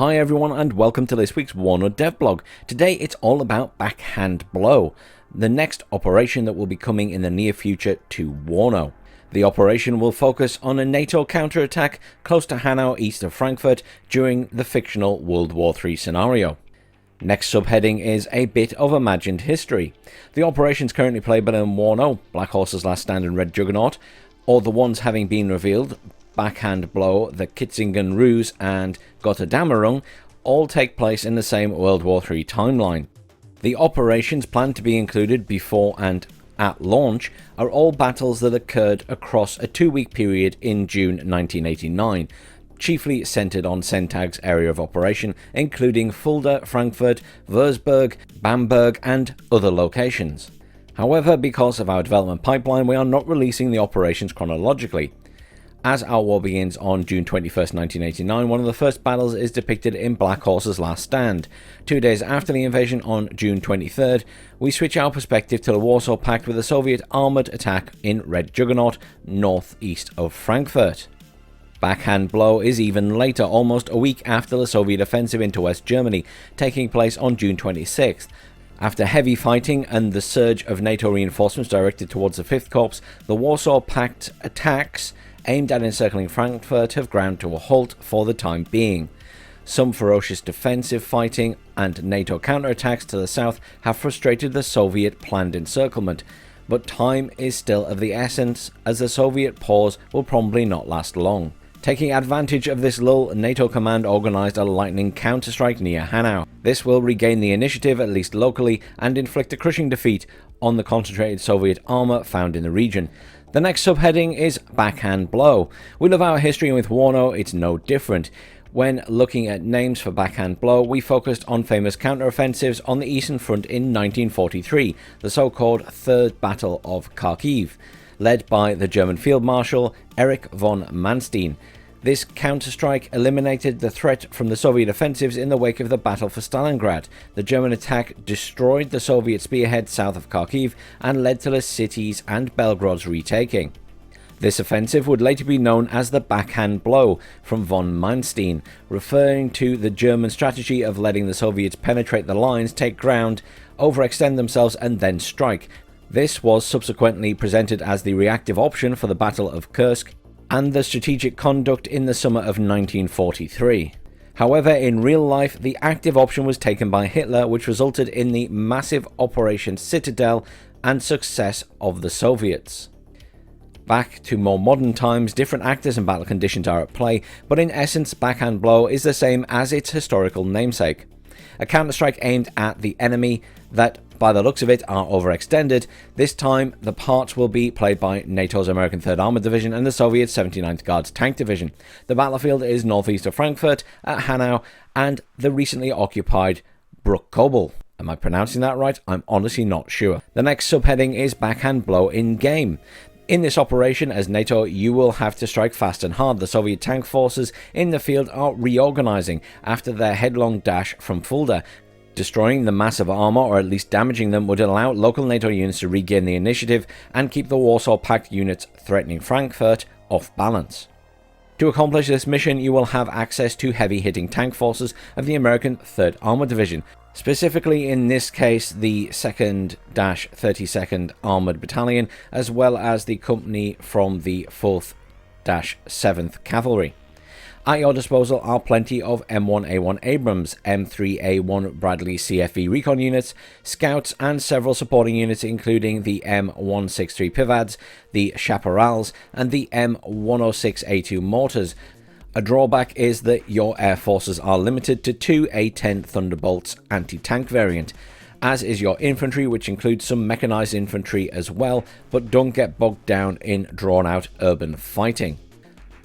Hi everyone and welcome to this week's WARNO devlog. Today it's all about Backhand Blow, the next operation that will be coming in the near future to WARNO. The operation will focus on a NATO counterattack close to Hanau east of Frankfurt during the fictional World War III scenario. Next subheading is a bit of imagined history. The operations currently playable in WARNO, Black Horse's Last Stand and Red Juggernaut, or the ones having been revealed, Backhand Blow, the Kitzingen Ruse and Gotterdammerung, all take place in the same World War III timeline. The operations planned to be included before and at launch are all battles that occurred across a 2-week period in June 1989, chiefly centered on Sentag's area of operation, including Fulda, Frankfurt, Würzburg, Bamberg and other locations. However, because of our development pipeline, we are not releasing the operations chronologically. As our war begins on June 21st, 1989, one of the first battles is depicted in Black Horse's Last Stand. 2 days after the invasion on June 23rd, we switch our perspective to the Warsaw Pact with a Soviet armoured attack in Red Juggernaut, northeast of Frankfurt. Backhand Blow is even later, almost a week after the Soviet offensive into West Germany, taking place on June 26th. After heavy fighting and the surge of NATO reinforcements directed towards the 5th Corps, the Warsaw Pact attacks aimed at encircling Frankfurt have ground to a halt for the time being. Some ferocious defensive fighting and NATO counterattacks to the south have frustrated the Soviet planned encirclement, but time is still of the essence as the Soviet pause will probably not last long. Taking advantage of this lull, NATO command organised a lightning counterstrike near Hanau. This will regain the initiative, at least locally, and inflict a crushing defeat on the concentrated Soviet armour found in the region. The next subheading is Backhand Blow. We love our history, and with WARNO it's no different. When looking at names for Backhand Blow, we focused on famous counteroffensives on the Eastern Front in 1943, the so-called Third Battle of Kharkiv, led by the German Field Marshal Erich von Manstein. This counterstrike eliminated the threat from the Soviet offensives in the wake of the Battle for Stalingrad. The German attack destroyed the Soviet spearhead south of Kharkiv and led to the city's and Belgrade's retaking. This offensive would later be known as the Backhand Blow from von Manstein, referring to the German strategy of letting the Soviets penetrate the lines, take ground, overextend themselves and then strike. This was subsequently presented as the reactive option for the Battle of Kursk and the strategic conduct in the summer of 1943. However, in real life, the active option was taken by Hitler, which resulted in the massive Operation Citadel and success of the Soviets. Back to more modern times, different actors and battle conditions are at play, but in essence, Backhand Blow is the same as its historical namesake. A counterstrike aimed at the enemy that, by the looks of it, are overextended. This time, the parts will be played by NATO's American 3rd Armored Division and the Soviet 79th Guards Tank Division. The battlefield is northeast of Frankfurt, at Hanau, and the recently occupied Bruchkobel. Am I pronouncing that right? I'm honestly not sure. The next subheading is Backhand Blow in game. In this operation, as NATO, you will have to strike fast and hard. The Soviet tank forces in the field are reorganizing after their headlong dash from Fulda. Destroying the massive armor, or at least damaging them, would allow local NATO units to regain the initiative and keep the Warsaw Pact units threatening Frankfurt off balance. To accomplish this mission, you will have access to heavy-hitting tank forces of the American 3rd Armored Division, specifically in this case the 2nd-32nd Armoured Battalion, as well as the company from the 4th-7th Cavalry. At your disposal are plenty of M1A1 Abrams, M3A1 Bradley CFV recon units, scouts and several supporting units including the M163 Pivads, the Chaparrals and the M106A2 mortars. A drawback is that your air forces are limited to 2 A-10 Thunderbolts anti-tank variant, as is your infantry, which includes some mechanized infantry as well, but don't get bogged down in drawn-out urban fighting.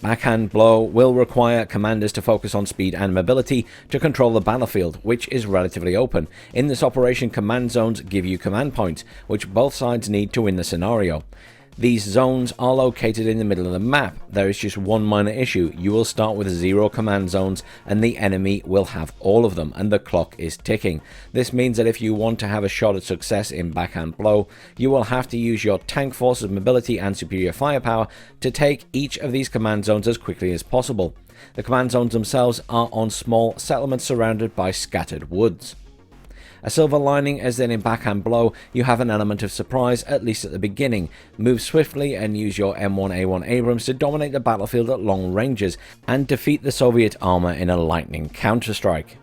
Backhand Blow will require commanders to focus on speed and mobility to control the battlefield, which is relatively open. In this operation, command zones give you command points, which both sides need to win the scenario. These zones are located in the middle of the map. There is just one minor issue. You will start with 0 command zones and the enemy will have all of them, and the clock is ticking. This means that if you want to have a shot at success in Backhand Blow, you will have to use your tank forces mobility and superior firepower to take each of these command zones as quickly as possible. The command zones themselves are on small settlements surrounded by scattered woods. A silver lining is that in Backhand Blow you have an element of surprise, at least at the beginning. Move swiftly and use your M1A1 Abrams to dominate the battlefield at long ranges and defeat the Soviet armor in a lightning counterstrike.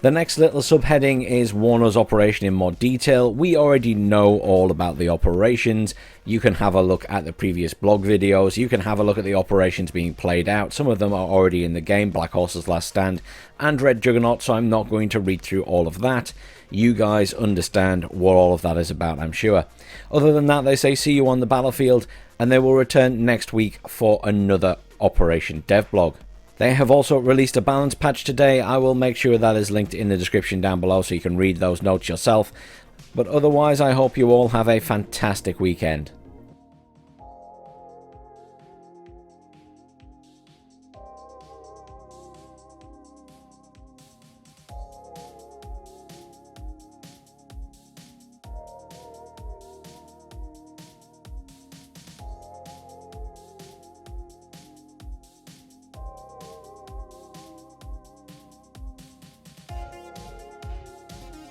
The next little subheading is WARNO's operation in more detail. We already know all about the operations. You can have a look at the previous blog videos. You can have a look at the operations being played out. Some of them are already in the game, Black Horse's Last Stand and Red Juggernaut, so I'm not going to read through all of that. You guys understand what all of that is about, I'm sure. Other than that, they say see you on the battlefield, and they will return next week for another Operation Devblog. They have also released a balance patch today. I will make sure that is linked in the description down below so you can read those notes yourself. But otherwise, I hope you all have a fantastic weekend.